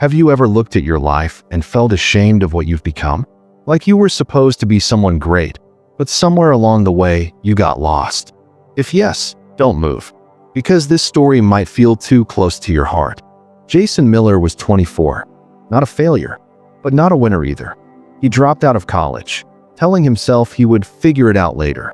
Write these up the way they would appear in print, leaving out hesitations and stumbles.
Have you ever looked at your life and felt ashamed of what you've become? Like you were supposed to be someone great, but somewhere along the way, you got lost. If yes, don't move, because this story might feel too close to your heart. Jason Miller was 24, not a failure, but not a winner either. He dropped out of college, telling himself he would figure it out later.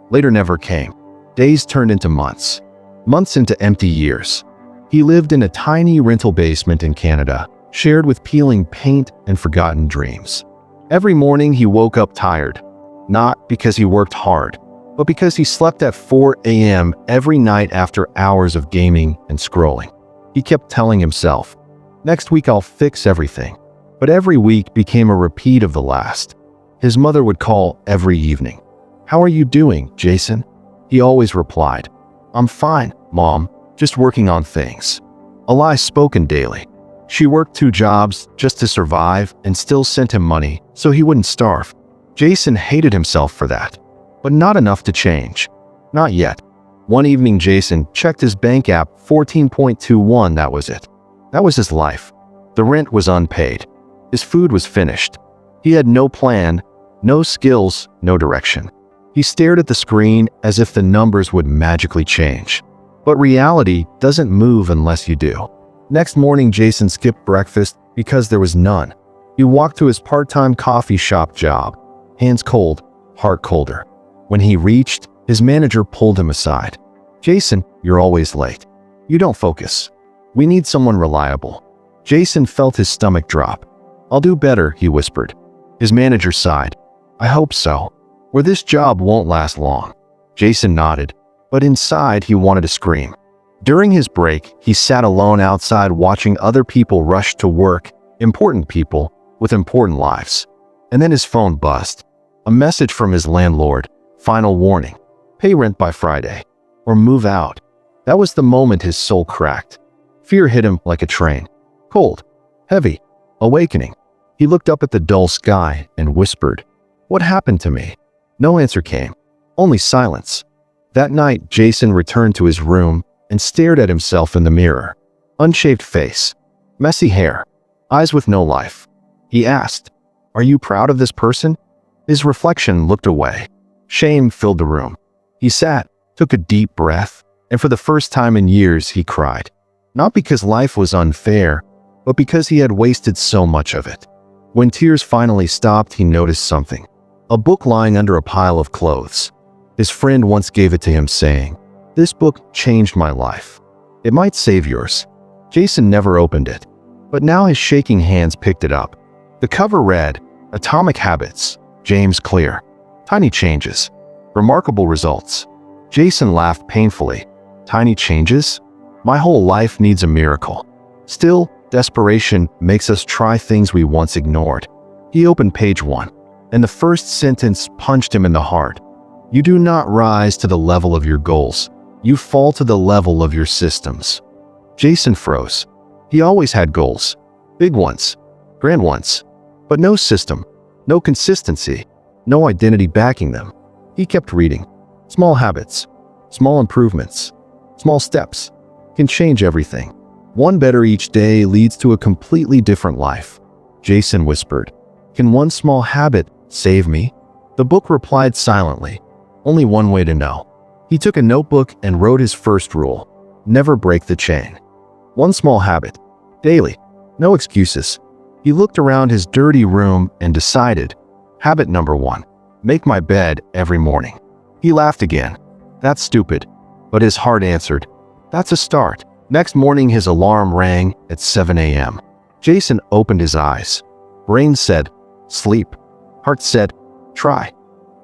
Later never came. Days turned into months, months into empty years. He lived in a tiny rental basement in Canada, shared with peeling paint and forgotten dreams. Every morning he woke up tired, not because he worked hard, but because he slept at 4 a.m. every night after hours of gaming and scrolling. He kept telling himself, "Next week I'll fix everything." But every week became a repeat of the last. His mother would call every evening. "How are you doing, Jason?" He always replied, "I'm fine, Mom, just working on things." A lie spoken daily. She worked 2 jobs just to survive and still sent him money so he wouldn't starve. Jason hated himself for that, but not enough to change. Not yet. One evening Jason checked his bank app, 14.21, that was it. That was his life. The rent was unpaid. His food was finished. He had no plan, no skills, no direction. He stared at the screen as if the numbers would magically change. But reality doesn't move unless you do. Next morning, Jason skipped breakfast because there was none. He walked to his part-time coffee shop job, hands cold, heart colder. When he reached, his manager pulled him aside. "Jason, you're always late. You don't focus. We need someone reliable." Jason felt his stomach drop. "I'll do better," he whispered. His manager sighed. "I hope so, or this job won't last long." Jason nodded, but inside he wanted to scream. During his break, he sat alone outside watching other people rush to work, important people with important lives. And then his phone buzzed. A message from his landlord. Final warning. Pay rent by Friday, or move out. That was the moment his soul cracked. Fear hit him like a train. Cold, heavy, awakening. He looked up at the dull sky and whispered, "What happened to me?" No answer came, only silence. That night, Jason returned to his room and stared at himself in the mirror. Unshaved face, messy hair, eyes with no life. He asked, "Are you proud of this person?" His reflection looked away. Shame filled the room. He sat, took a deep breath, and for the first time in years, he cried. Not because life was unfair, but because he had wasted so much of it. When tears finally stopped, he noticed something. A book lying under a pile of clothes. His friend once gave it to him, saying, "This book changed my life. It might save yours." Jason never opened it, but now his shaking hands picked it up. The cover read, "Atomic Habits, James Clear. Tiny changes, remarkable results." Jason laughed painfully. Tiny changes? My whole life needs a miracle. Still, desperation makes us try things we once ignored. He opened page 1, and the first sentence punched him in the heart. "You do not rise to the level of your goals. You fall to the level of your systems." Jason froze. He always had goals. Big ones, grand ones, but no system, no consistency, no identity backing them. He kept reading. Small habits, small improvements, small steps can change everything. One better each day leads to a completely different life. Jason whispered, "Can one small habit save me?" The book replied silently, "Only one way to know." He took a notebook and wrote his first rule: never break the chain. One small habit, daily, no excuses. He looked around his dirty room and decided, habit number 1, make my bed every morning. He laughed again. That's stupid. But his heart answered, that's a start. Next morning, his alarm rang at 7 a.m. Jason opened his eyes. Brain said, sleep. Heart said, try.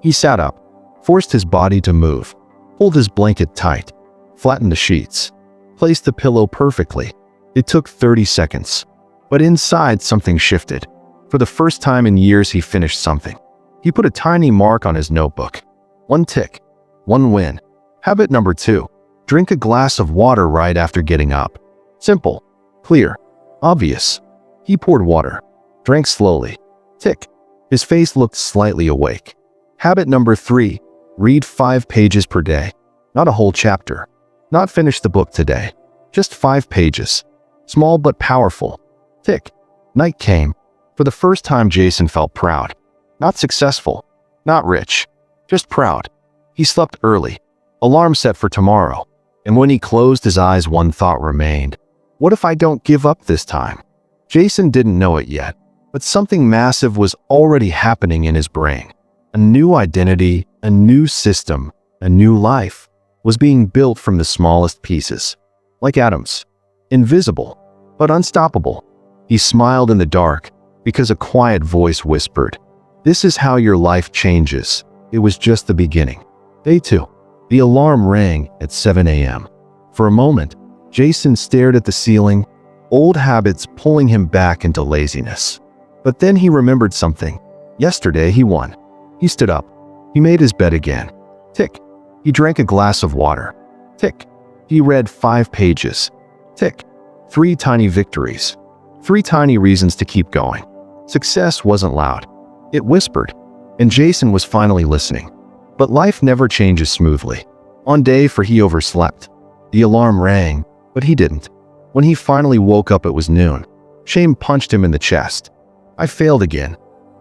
He sat up, forced his body to move, pulled his blanket tight, flattened the sheets, placed the pillow perfectly. It took 30 seconds. But inside, something shifted. For the first time in years, he finished something. He put a tiny mark on his notebook. One tick, one win. Habit number 2, drink a glass of water right after getting up. Simple, clear, obvious. He poured water, drank slowly. Tick. His face looked slightly awake. Habit number 3, read 5 pages per day. Not a whole chapter. Not finish the book today. Just 5 pages. Small but powerful. Tick. Night came. For the first time, Jason felt proud. Not successful. Not rich. Just proud. He slept early. Alarm set for tomorrow. And when he closed his eyes, one thought remained. What if I don't give up this time? Jason didn't know it yet, but something massive was already happening in his brain. A new identity, a new system, a new life was being built from the smallest pieces. Like atoms. Invisible, but unstoppable. He smiled in the dark because a quiet voice whispered, "This is how your life changes." It was just the beginning. Day 2. The alarm rang at 7 a.m. For a moment, Jason stared at the ceiling, old habits pulling him back into laziness. But then he remembered something. Yesterday he won. He stood up. He made his bed again. Tick. He drank a glass of water. Tick. He read 5 pages. Tick. 3 tiny victories. 3 tiny reasons to keep going. Success wasn't loud. It whispered. And Jason was finally listening. But life never changes smoothly. On day 4 he overslept. The alarm rang, but he didn't. When he finally woke up, it was noon. Shame punched him in the chest. I failed again.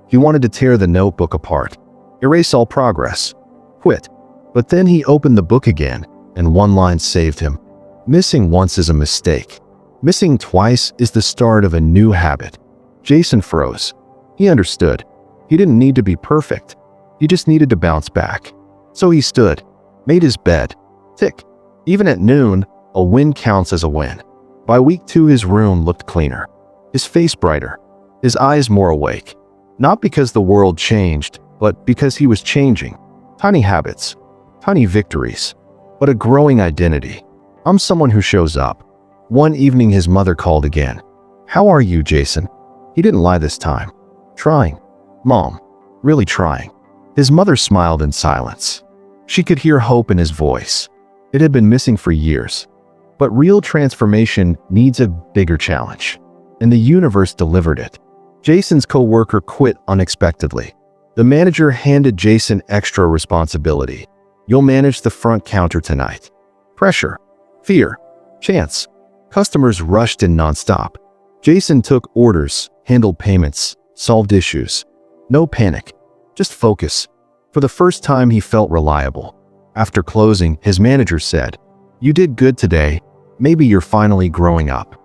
He wanted to tear the notebook apart. Erase all progress. Quit. But then he opened the book again, and one line saved him. Missing once is a mistake. Missing twice is the start of a new habit. Jason froze. He understood. He didn't need to be perfect. He just needed to bounce back. So he stood, made his bed. Tick. Even at noon, a win counts as a win. By week 2, his room looked cleaner. His face brighter. His eyes more awake. Not because the world changed, but because he was changing. Tiny habits. Tiny victories. But a growing identity. I'm someone who shows up. One evening his mother called again. "How are you, Jason?" He didn't lie this time. "Trying. Mom. Really trying." His mother smiled in silence. She could hear hope in his voice. It had been missing for years. But real transformation needs a bigger challenge. And the universe delivered it. Jason's co-worker quit unexpectedly. The manager handed Jason extra responsibility. "You'll manage the front counter tonight." Pressure. Fear. Chance. Customers rushed in nonstop. Jason took orders, handled payments, solved issues. No panic. Just focus. For the first time, he felt reliable. After closing, his manager said, "You did good today. Maybe you're finally growing up."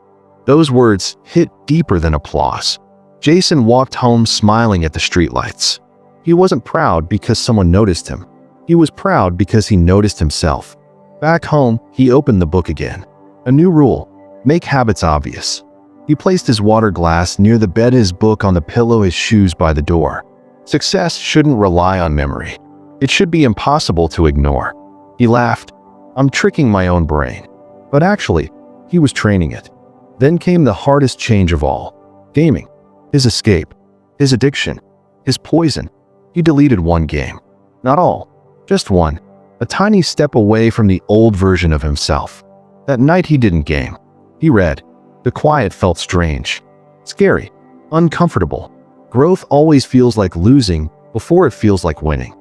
Those words hit deeper than applause. Jason walked home smiling at the streetlights. He wasn't proud because someone noticed him. He was proud because he noticed himself. Back home, he opened the book again. A new rule: make habits obvious. He placed his water glass near the bed, his book on the pillow, his shoes by the door. Success shouldn't rely on memory. It should be impossible to ignore. He laughed. "I'm tricking my own brain." But actually, he was training it. Then came the hardest change of all. Gaming. His escape. His addiction. His poison. He deleted one game. Not all. Just one. A tiny step away from the old version of himself. That night he didn't game. He read. The quiet felt strange. Scary. Uncomfortable. Growth always feels like losing before it feels like winning.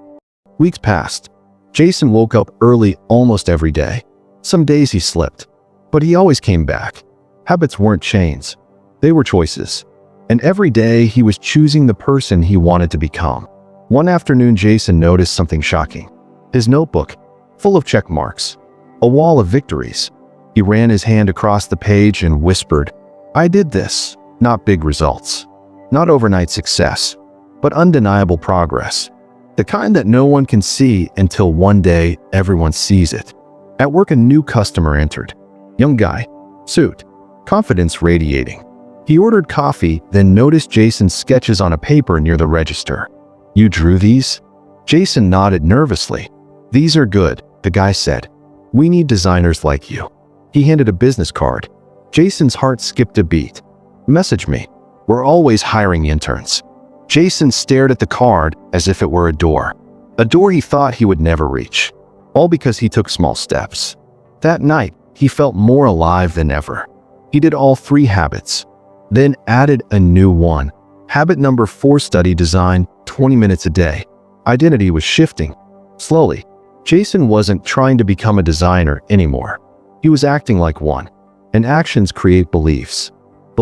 Weeks passed. Jason woke up early almost every day. Some days he slipped, but he always came back. Habits weren't chains. They were choices. And every day he was choosing the person he wanted to become. One afternoon, Jason noticed something shocking. His notebook, full of check marks. A wall of victories. He ran his hand across the page and whispered, "I did this." Not big results. Not overnight success, but undeniable progress. The kind that no one can see until one day everyone sees it. At work, a new customer entered. Young guy, suit, confidence radiating. He ordered coffee, then noticed Jason's sketches on a paper near the register. "You drew these?" Jason nodded nervously. "These are good," the guy said. "We need designers like you." He handed a business card. Jason's heart skipped a beat. "Message me. We're always hiring interns." Jason stared at the card as if it were a door. A door he thought he would never reach. All because he took small steps. That night, he felt more alive than ever. He did all 3 habits, then added a new one. Habit number 4: study design, 20 minutes a day. Identity was shifting. Slowly, Jason wasn't trying to become a designer anymore. He was acting like one. And actions create beliefs.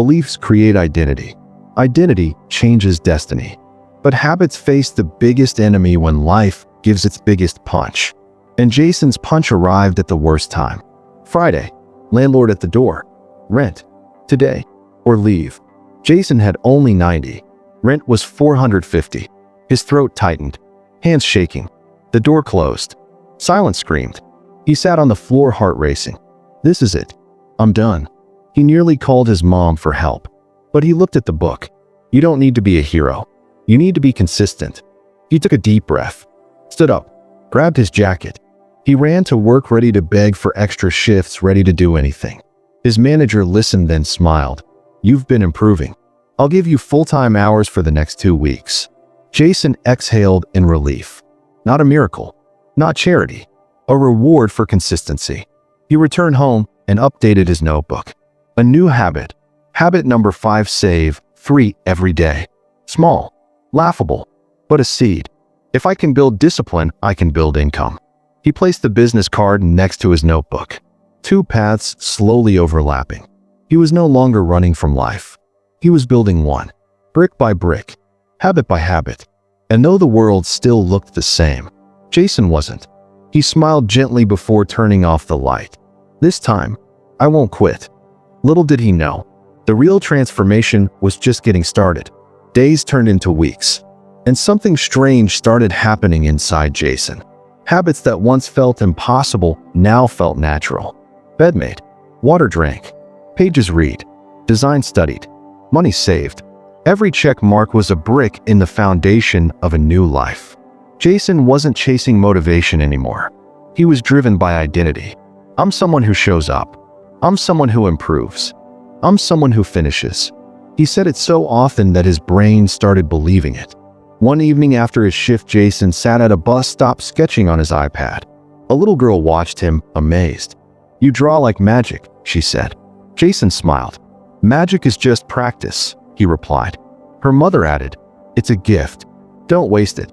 Beliefs create identity. Identity changes destiny. But habits face the biggest enemy when life gives its biggest punch. And Jason's punch arrived at the worst time. Friday. Landlord at the door. Rent. Today. Or leave. Jason had only 90. Rent was 450. His throat tightened. Hands shaking. The door closed. Silence screamed. He sat on the floor, heart racing. This is it. I'm done. He nearly called his mom for help. But he looked at the book. You don't need to be a hero. You need to be consistent. He took a deep breath. Stood up. Grabbed his jacket. He ran to work, ready to beg for extra shifts, ready to do anything. His manager listened, then smiled. You've been improving. I'll give you full-time hours for the next 2 weeks. Jason exhaled in relief. Not a miracle. Not charity. A reward for consistency. He returned home and updated his notebook. A new habit. Habit number 5: save 3 every day. Small. Laughable. But a seed. If I can build discipline, I can build income. He placed the business card next to his notebook. 2 paths slowly overlapping. He was no longer running from life. He was building one. Brick by brick. Habit by habit. And though the world still looked the same, Jason wasn't. He smiled gently before turning off the light. This time, I won't quit. Little did he know, the real transformation was just getting started. Days turned into weeks, and something strange started happening inside Jason. Habits that once felt impossible now felt natural. Bed made, water drank, pages read, design studied, money saved. Every check mark was a brick in the foundation of a new life. Jason wasn't chasing motivation anymore. He was driven by identity. I'm someone who shows up. I'm someone who improves. I'm someone who finishes. He said it so often that his brain started believing it. One evening after his shift, Jason sat at a bus stop sketching on his iPad. A little girl watched him, amazed. You draw like magic, she said. Jason smiled. Magic is just practice, he replied. Her mother added, it's a gift. Don't waste it.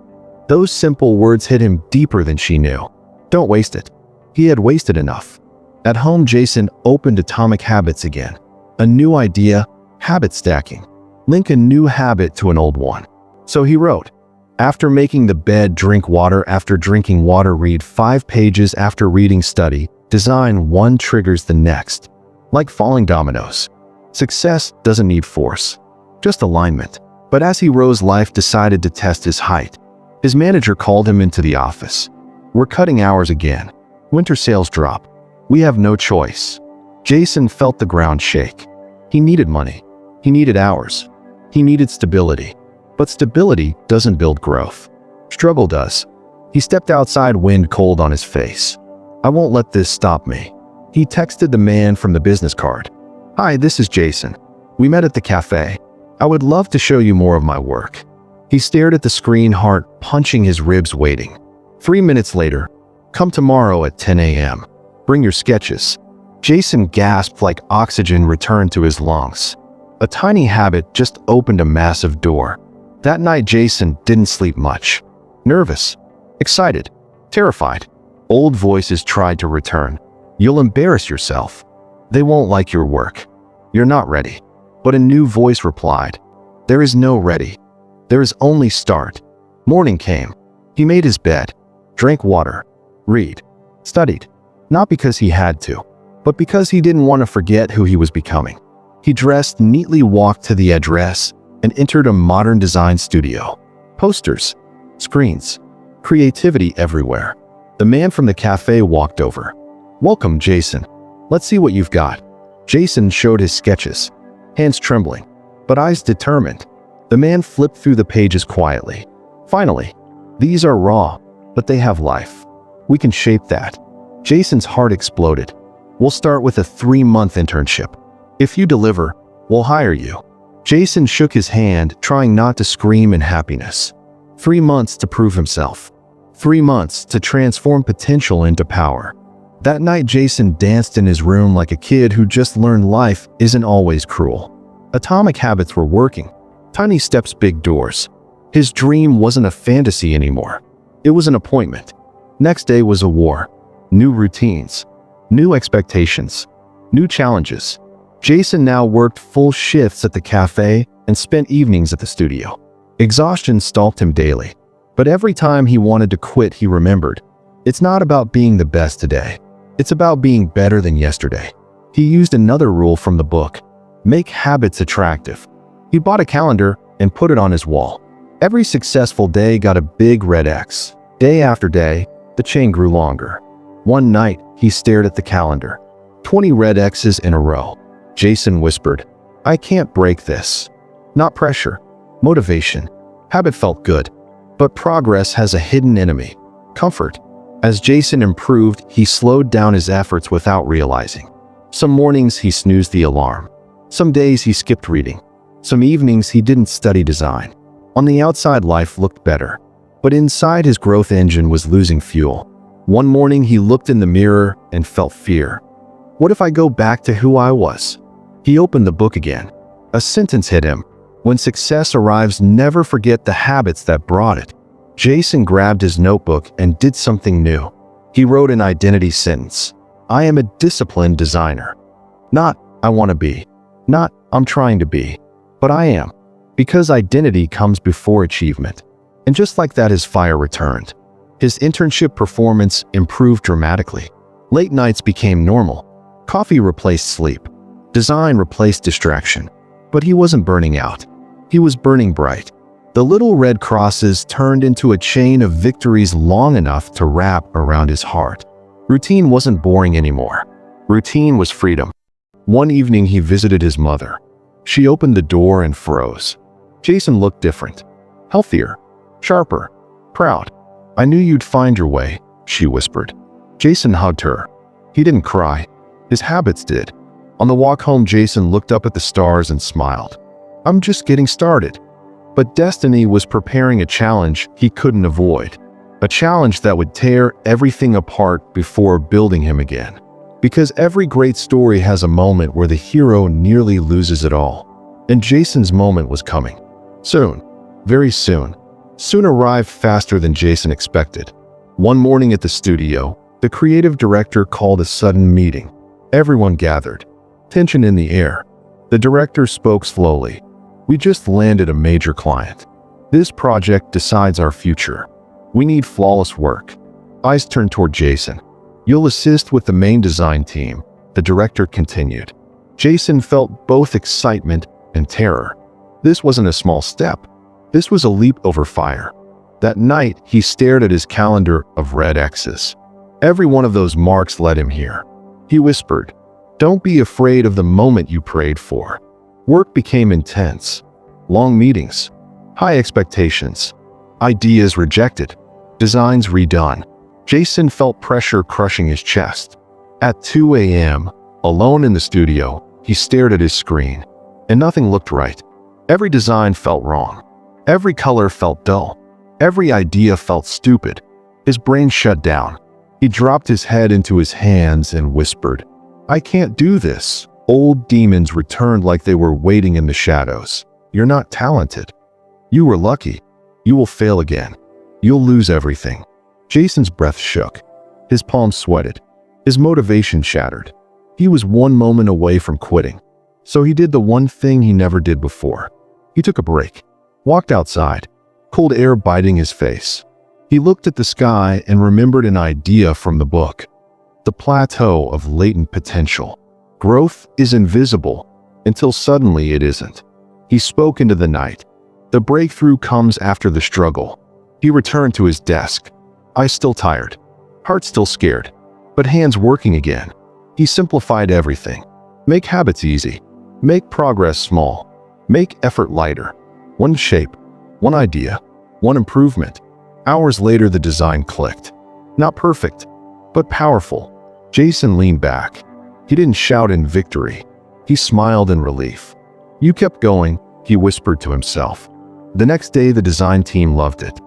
Those simple words hit him deeper than she knew. Don't waste it. He had wasted enough. At home, Jason opened Atomic Habits again. A new idea, habit stacking. Link a new habit to an old one. So he wrote, after making the bed, drink water. After drinking water, read 5 pages. After reading, study. Design. One triggers the next. Like falling dominoes. Success doesn't need force, just alignment. But as he rose, life decided to test his height. His manager called him into the office. We're cutting hours again. Winter sales drop. We have no choice. Jason felt the ground shake. He needed money. He needed hours. He needed stability. But stability doesn't build growth. Struggle does. He stepped outside, wind cold on his face. I won't let this stop me. He texted the man from the business card. Hi, this is Jason. We met at the cafe. I would love to show you more of my work. He stared at the screen, heart punching his ribs, waiting. 3 minutes later, come tomorrow at 10 a.m. Bring your sketches. Jason gasped like oxygen returned to his lungs. A tiny habit just opened a massive door. That night, Jason didn't sleep much. Nervous, excited, terrified. Old voices tried to return. You'll embarrass yourself. They won't like your work. You're not ready. But a new voice replied, there is no ready. There is only start. Morning came. He made his bed, drank water, read, studied. Not because he had to, but because he didn't want to forget who he was becoming. He dressed neatly, walked to the address, and entered a modern design studio. Posters, screens, creativity everywhere. The man from the cafe walked over. Welcome, Jason. Let's see what you've got. Jason showed his sketches, hands trembling, but eyes determined. The man flipped through the pages quietly. Finally, these are raw, but they have life. We can shape that. Jason's heart exploded. We'll start with a 3-month internship. If you deliver, we'll hire you. Jason shook his hand, trying not to scream in happiness. 3 months to prove himself. 3 months to transform potential into power. That night, Jason danced in his room like a kid who just learned life isn't always cruel. Atomic Habits were working. Tiny steps, big doors. His dream wasn't a fantasy anymore. It was an appointment. Next day was a war. New routines. New expectations. New challenges. Jason now worked full shifts at the cafe and spent evenings at the studio. Exhaustion stalked him daily, but every time he wanted to quit, he remembered, it's not about being the best today. It's about being better than yesterday. He used another rule from the book: make habits attractive. He bought a calendar and put it on his wall. Every successful day got a big red X. Day after day, the chain grew longer. One night, he stared at the calendar. 20 red X's in a row. Jason whispered, I can't break this. Not pressure, motivation. Habit felt good, but progress has a hidden enemy: comfort. As Jason improved, he slowed down his efforts without realizing. Some mornings he snoozed the alarm. Some days he skipped reading. Some evenings he didn't study design. On the outside, life looked better, but inside, his growth engine was losing fuel. One morning he looked in the mirror and felt fear. What if I go back to who I was? He opened the book again. A sentence hit him: when success arrives, never forget the habits that brought it. Jason grabbed his notebook and did something new. He wrote an identity sentence: I am a disciplined designer. Not, I want to be. Not, I'm trying to be. But I am. Because identity comes before achievement. And just like that, his fire returned. His internship performance improved dramatically. Late nights became normal. Coffee replaced sleep. Design replaced distraction. But he wasn't burning out. He was burning bright. The little red crosses turned into a chain of victories long enough to wrap around his heart. Routine wasn't boring anymore. Routine was freedom. One evening he visited his mother. She opened the door and froze. Jason looked different. Healthier. Sharper. Proud. I knew you'd find your way, she whispered. Jason hugged her. He didn't cry. His habits did. On the walk home, Jason looked up at the stars and smiled. I'm just getting started. But destiny was preparing a challenge he couldn't avoid. A challenge that would tear everything apart before building him again. Because every great story has a moment where the hero nearly loses it all. And Jason's moment was coming. Soon. Very soon. Soon arrived faster than Jason expected. One morning at the studio, the creative director called a sudden meeting. Everyone gathered. Tension in the air. The director spoke slowly. We just landed a major client. This project decides our future. We need flawless work. Eyes turned toward Jason. You'll assist with the main design team, the director continued. Jason felt both excitement and terror. This wasn't a small step. This was a leap over fire. That night, he stared at his calendar of red X's. Every one of those marks led him here. He whispered, don't be afraid of the moment you prayed for. Work became intense. Long meetings. High expectations. Ideas rejected. Designs redone. Jason felt pressure crushing his chest. At 2 a.m., alone in the studio, he stared at his screen, and nothing looked right. Every design felt wrong. Every color felt dull. Every idea felt stupid. His brain shut down. He dropped his head into his hands and whispered, I can't do this. Old demons returned like they were waiting in the shadows. You're not talented. You were lucky. You will fail again. You'll lose everything. Jason's breath shook. His palms sweated. His motivation shattered. He was one moment away from quitting. So he did the one thing he never did before. He took a break. Walked outside. Cold air biting his face. He looked at the sky and remembered an idea from the book. The plateau of latent potential. Growth is invisible until suddenly it isn't. He spoke into the night. The breakthrough comes after the struggle. He returned to his desk. Eyes still tired. Heart still scared. But hands working again. He simplified everything. Make habits easy. Make progress small. Make effort lighter. One shape. One idea. One improvement. Hours later, the design clicked. Not perfect, but powerful. Jason leaned back. He didn't shout in victory. He smiled in relief. You kept going, he whispered to himself. The next day, the design team loved it.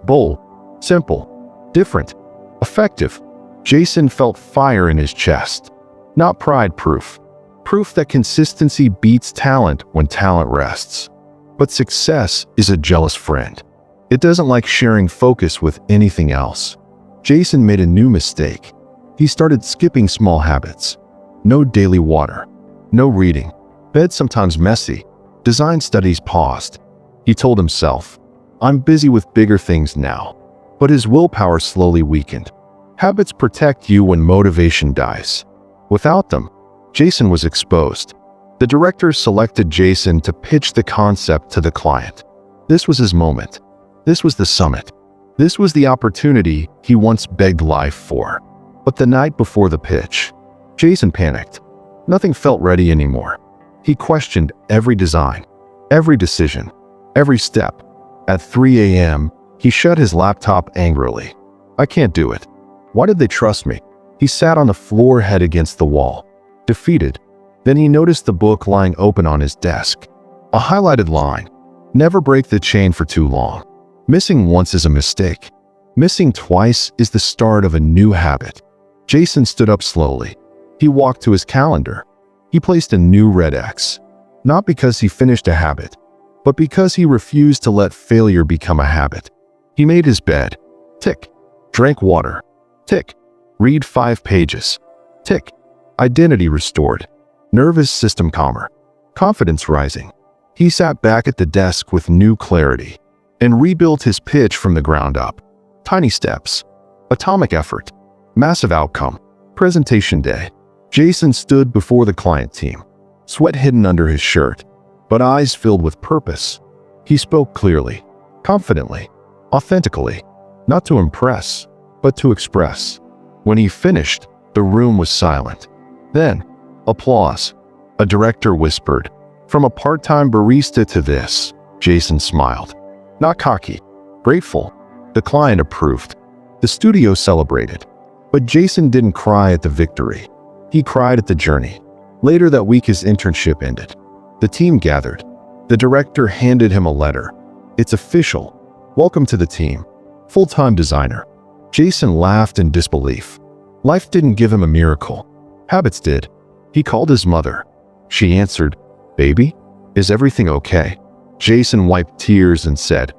Bold, simple, different, effective. Jason felt fire in his chest. Not pride proof. Proof that consistency beats talent when talent rests. But success is a jealous friend. It doesn't like sharing focus with anything else. Jason made a new mistake. He started skipping small habits. No daily water. No reading. Bed sometimes messy. Design studies paused. He told himself, I'm busy with bigger things now. But his willpower slowly weakened. Habits protect you when motivation dies. Without them, Jason was exposed. The director selected Jason to pitch the concept to the client. This was his moment. This was the summit. This was the opportunity he once begged life for. But the night before the pitch, Jason panicked. Nothing felt ready anymore. He questioned every design, every decision, every step. At 3 a.m., he shut his laptop angrily. I can't do it. Why did they trust me? He sat on the floor, head against the wall, defeated. Then he noticed the book lying open on his desk. A highlighted line. Never break the chain for too long. Missing once is a mistake. Missing twice is the start of a new habit. Jason stood up slowly. He walked to his calendar. He placed a new red X. Not because he finished a habit, but because he refused to let failure become a habit. He made his bed. Tick. Drank water. Tick. Read 5 pages. Tick. Identity restored. Nervous system calmer. Confidence rising. He sat back at the desk with new clarity and rebuilt his pitch from the ground up. Tiny steps. Atomic effort. Massive outcome. Presentation day. Jason stood before the client team, sweat hidden under his shirt, but eyes filled with purpose. He spoke clearly, confidently, authentically, not to impress, but to express. When he finished, the room was silent. Then, applause. A director whispered, "From a part-time barista to this." Jason smiled. Not cocky, grateful. The client approved. The studio celebrated. But Jason didn't cry at the victory. He cried at the journey. Later that week, his internship ended. The team gathered. The director handed him a letter. It's official. Welcome to the team. Full-time designer. Jason laughed in disbelief. Life didn't give him a miracle. Habits did. He called his mother. She answered, "Baby, is everything okay?" Jason wiped tears and said,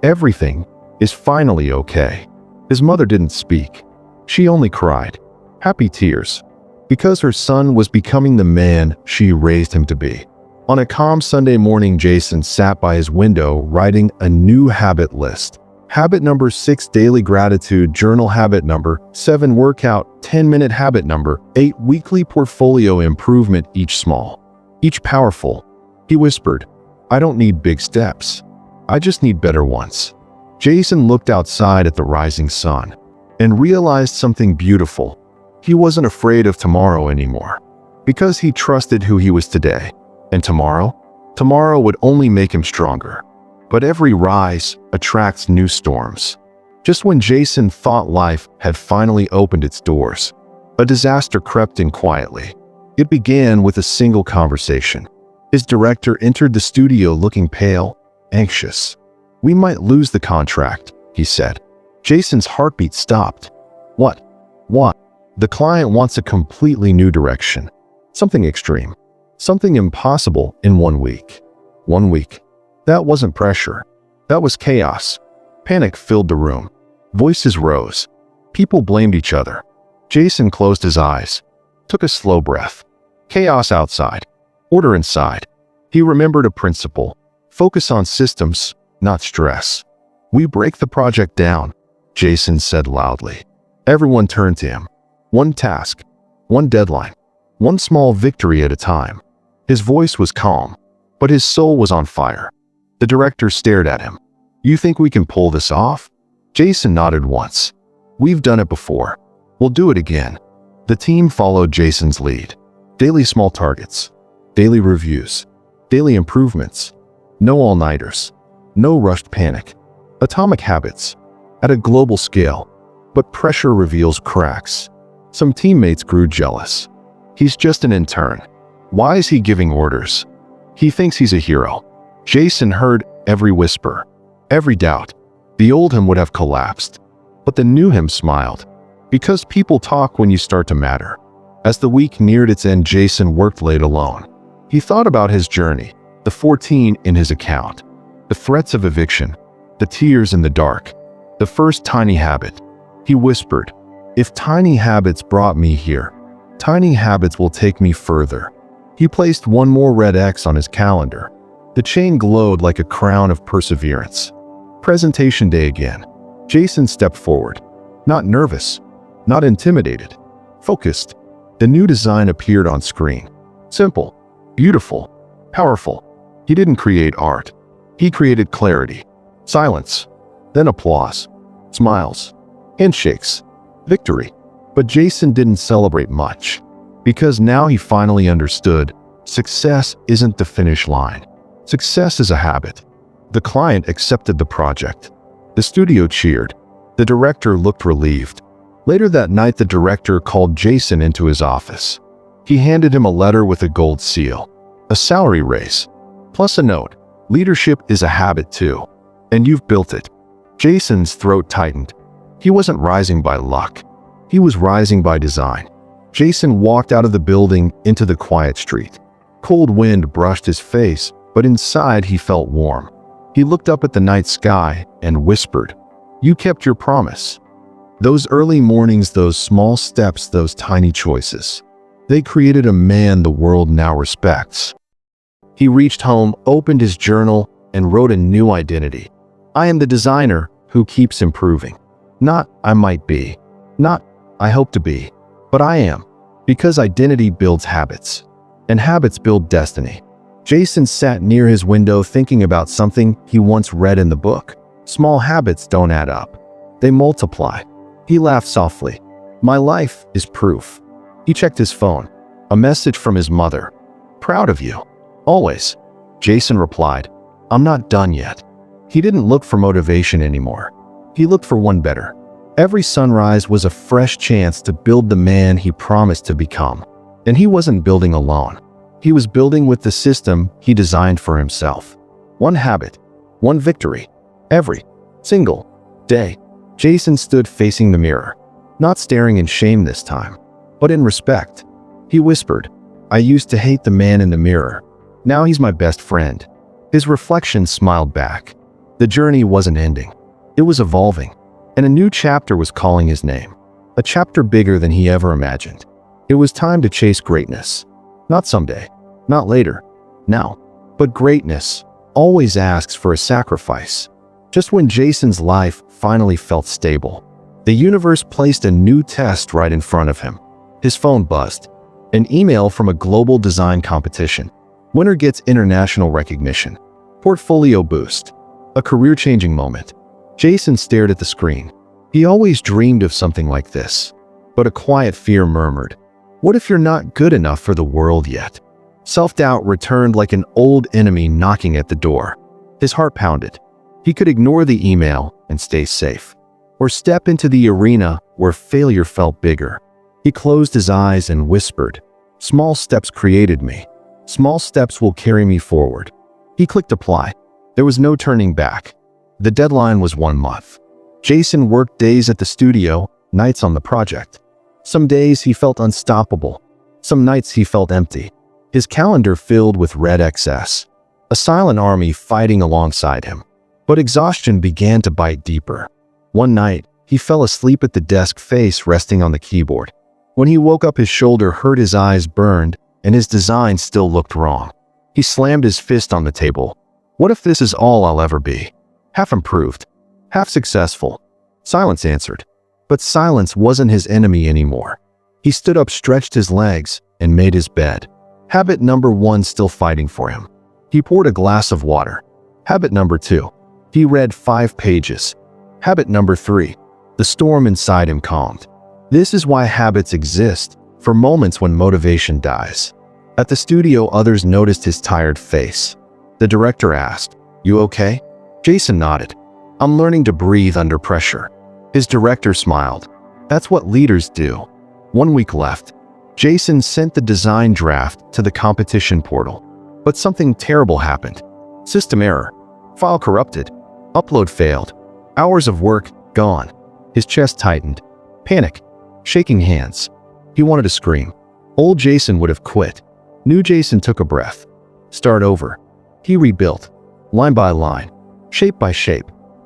"Everything is finally okay." His mother didn't speak. She only cried. Happy tears. Because her son was becoming the man she raised him to be. On a calm Sunday morning, Jason sat by his window writing a new habit list. Habit number 6, daily gratitude journal. Habit number 7, workout. 10-minute habit number 8, weekly portfolio improvement, each small, each powerful. He whispered, "I don't need big steps. I just need better ones." Jason looked outside at the rising sun and realized something beautiful. He wasn't afraid of tomorrow anymore, because he trusted who he was today. And tomorrow would only make him stronger. But every rise attracts new storms. Just when Jason thought life had finally opened its doors, a disaster crept in quietly. It began with a single conversation. His director entered the studio looking pale, anxious. "We might lose the contract," he said. Jason's heartbeat stopped. What? The client wants a completely new direction. Something extreme. Something impossible in 1 week. 1 week. That wasn't pressure. That was chaos. Panic filled the room. Voices rose. People blamed each other. Jason closed his eyes, took a slow breath. Chaos outside. Order inside. He remembered a principle. Focus on systems, not stress. "We break the project down," Jason said loudly. Everyone turned to him. One task, one deadline, one small victory at a time. His voice was calm, but his soul was on fire. The director stared at him. "You think we can pull this off?" Jason nodded once. "We've done it before. We'll do it again." The team followed Jason's lead. Daily small targets, daily reviews, daily improvements. No all-nighters, no rushed panic. Atomic habits, at a global scale. But pressure reveals cracks. Some teammates grew jealous. "He's just an intern. Why is he giving orders? He thinks he's a hero." Jason heard every whisper, every doubt. The old him would have collapsed, but the new him smiled. Because people talk when you start to matter. As the week neared its end, Jason worked late alone. He thought about his journey, the 14 in his account, the threats of eviction, the tears in the dark, the first tiny habit. He whispered, "If tiny habits brought me here, tiny habits will take me further." He placed one more red X on his calendar. The chain glowed like a crown of perseverance. Presentation day again. Jason stepped forward. Not nervous, not intimidated, focused. The new design appeared on screen. Simple, beautiful, powerful. He didn't create art. He created clarity, silence, then applause, smiles, handshakes, victory. But Jason didn't celebrate much, because now he finally understood success isn't the finish line. Success is a habit. The client accepted the project. The studio cheered. The director looked relieved. Later that night, the director called Jason into his office. He handed him a letter with a gold seal, a salary raise, plus a note. Leadership is a habit too, and you've built it. Jason's throat tightened. He wasn't rising by luck. He was rising by design. Jason walked out of the building into the quiet street. Cold wind brushed his face, but inside he felt warm. He looked up at the night sky and whispered, "You kept your promise." Those early mornings, those small steps, those tiny choices, they created a man the world now respects. He reached home, opened his journal, and wrote a new identity. I am the designer who keeps improving. Not I might be, not I hope to be, but I am, because identity builds habits, and habits build destiny. Jason sat near his window thinking about something he once read in the book. Small habits don't add up. They multiply. He laughed softly. My life is proof. He checked his phone. A message from his mother. Proud of you. Always. Jason replied, I'm not done yet. He didn't look for motivation anymore. He looked for one better. Every sunrise was a fresh chance to build the man he promised to become. And he wasn't building alone. He was building with the system he designed for himself. One habit, one victory, every single day. Jason stood facing the mirror, not staring in shame this time, but in respect. He whispered, I used to hate the man in the mirror. Now he's my best friend. His reflection smiled back. The journey wasn't ending. It was evolving, and a new chapter was calling his name. A chapter bigger than he ever imagined. It was time to chase greatness. Not someday, not later, now. But greatness always asks for a sacrifice. Just when Jason's life finally felt stable, the universe placed a new test right in front of him. His phone buzzed. An email from a global design competition. Winner gets international recognition. Portfolio boost. A career-changing moment. Jason stared at the screen. He always dreamed of something like this. But a quiet fear murmured, what if you're not good enough for the world yet? Self-doubt returned like an old enemy knocking at the door. His heart pounded. He could ignore the email and stay safe, or step into the arena where failure felt bigger. He closed his eyes and whispered, small steps created me. Small steps will carry me forward. He clicked apply. There was no turning back. The deadline was 1 month. Jason worked days at the studio, nights on the project. Some days he felt unstoppable. Some nights he felt empty. His calendar filled with red XS. A silent army fighting alongside him. But exhaustion began to bite deeper. One night, he fell asleep at the desk, face resting on the keyboard. When he woke up, his shoulder hurt, his eyes burned, and his design still looked wrong. He slammed his fist on the table. What if this is all I'll ever be? Half improved, half successful. Silence answered. But silence wasn't his enemy anymore. He stood up, stretched his legs, and made his bed. Habit number 1 still fighting for him. He poured a glass of water. Habit number 2. He read 5 pages. Habit number 3. The storm inside him calmed. This is why habits exist, for moments when motivation dies. At the studio, others noticed his tired face. The director asked, You okay? Jason nodded. I'm learning to breathe under pressure. His director smiled. That's what leaders do. 1 week left. Jason sent the design draft to the competition portal. But something terrible happened. System error. File corrupted. Upload failed. Hours of work gone. His chest tightened. Panic. Shaking hands. He wanted to scream. Old Jason would have quit. New Jason took a breath. Start over. He rebuilt. Line by line. Shape by shape.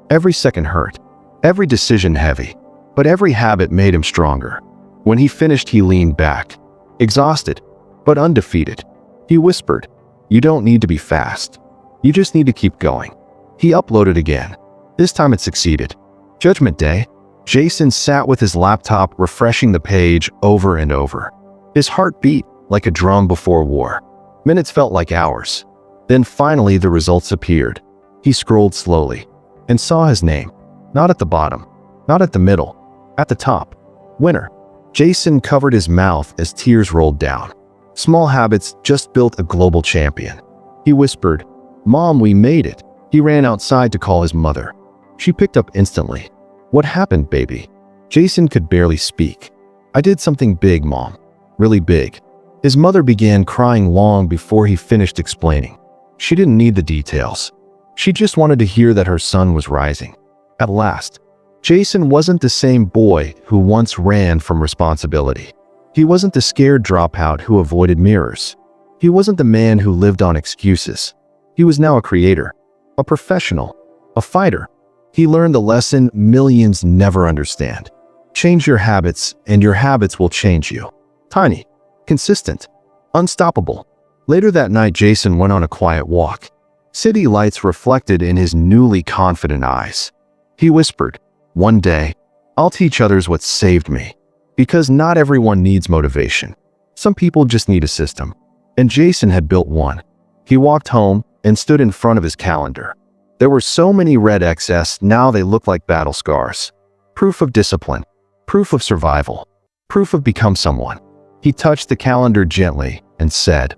Every second hurt. Every decision heavy. But every habit made him stronger. When he finished, he leaned back. Exhausted, but undefeated. He whispered, "You don't need to be fast. You just need to keep going." He uploaded again. This time it succeeded. Judgment Day. Jason sat with his laptop refreshing the page over and over. His heart beat like a drum before war. Minutes felt like hours. Then finally the results appeared. He scrolled slowly and saw his name. Not at the bottom, not at the middle, at the top. Winner. Jason covered his mouth as tears rolled down. Small habits just built a global champion. He whispered, "Mom, we made it." He ran outside to call his mother. She picked up instantly. "What happened, baby?" Jason could barely speak. "I did something big, Mom. Really big." His mother began crying long before he finished explaining. She didn't need the details. She just wanted to hear that her son was rising. At last, Jason wasn't the same boy who once ran from responsibility. He wasn't the scared dropout who avoided mirrors. He wasn't the man who lived on excuses. He was now a creator, a professional, a fighter. He learned the lesson millions never understand. Change your habits, and your habits will change you. Tiny, consistent, unstoppable. Later that night, Jason went on a quiet walk. City lights reflected in his newly confident eyes. He whispered, "One day, I'll teach others what saved me." Because not everyone needs motivation. Some people just need a system. And Jason had built one. He walked home and stood in front of his calendar. There were so many red X's, now they looked like battle scars. Proof of discipline. Proof of survival. Proof of become someone. He touched the calendar gently and said,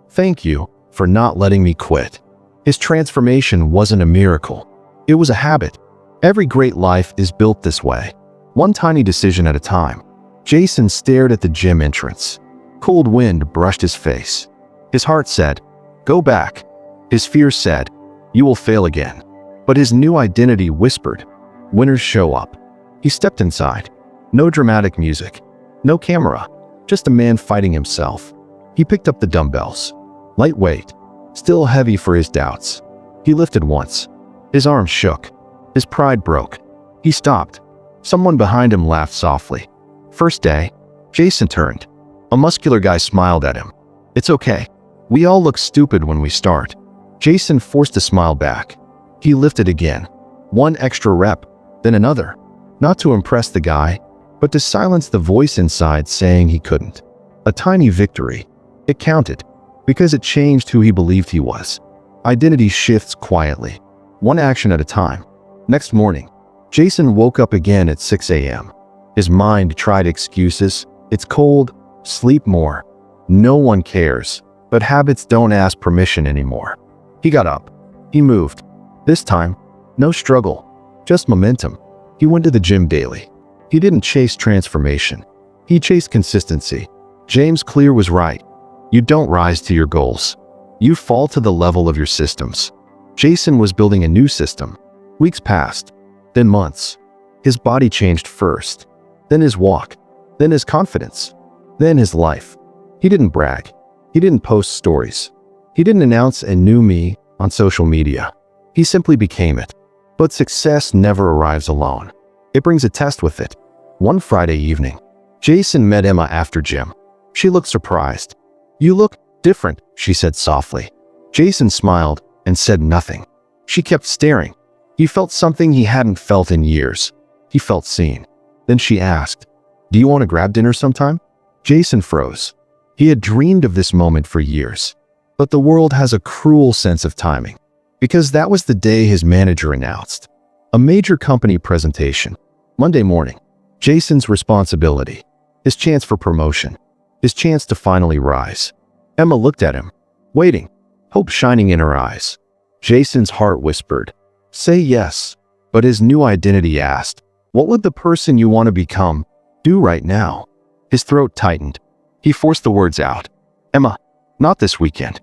"Thank you for not letting me quit." His transformation wasn't a miracle. It was a habit. Every great life is built this way. One tiny decision at a time. Jason stared at the gym entrance. Cold wind brushed his face. His heart said, "Go back." His fear said, "You will fail again." But his new identity whispered, "Winners show up." He stepped inside. No dramatic music. No camera. Just a man fighting himself. He picked up the dumbbells. Lightweight. Still heavy for his doubts. He lifted once. His arms shook. His pride broke. He stopped. Someone behind him laughed softly. First day, Jason turned. A muscular guy smiled at him. "It's okay. We all look stupid when we start." Jason forced a smile back. He lifted again. One extra rep, then another. Not to impress the guy, but to silence the voice inside saying he couldn't. A tiny victory. It counted, because it changed who he believed he was. Identity shifts quietly, one action at a time. Next morning, Jason woke up again at 6 a.m. His mind tried excuses. It's cold, sleep more. No one cares, but habits don't ask permission anymore. He got up. He moved. This time, no struggle, just momentum. He went to the gym daily. He didn't chase transformation. He chased consistency. James Clear was right. You don't rise to your goals. You fall to the level of your systems. Jason was building a new system. Weeks passed, then months. His body changed first, then his walk, then his confidence, then his life. He didn't brag. He didn't post stories. He didn't announce a new me on social media. He simply became it. But success never arrives alone. It brings a test with it. One Friday evening, Jason met Emma after gym. She looked surprised. "You look different," she said softly. Jason smiled and said nothing. She kept staring. He felt something he hadn't felt in years. He felt seen. Then she asked, "Do you want to grab dinner sometime?" Jason froze. He had dreamed of this moment for years. But the world has a cruel sense of timing. Because that was the day his manager announced. A major company presentation. Monday morning. Jason's responsibility. His chance for promotion. His chance to finally rise. Emma looked at him, waiting, hope shining in her eyes. Jason's heart whispered, "Say yes." But his new identity asked, "What would the person you want to become do right now?" His throat tightened. He forced the words out. "Emma, not this weekend."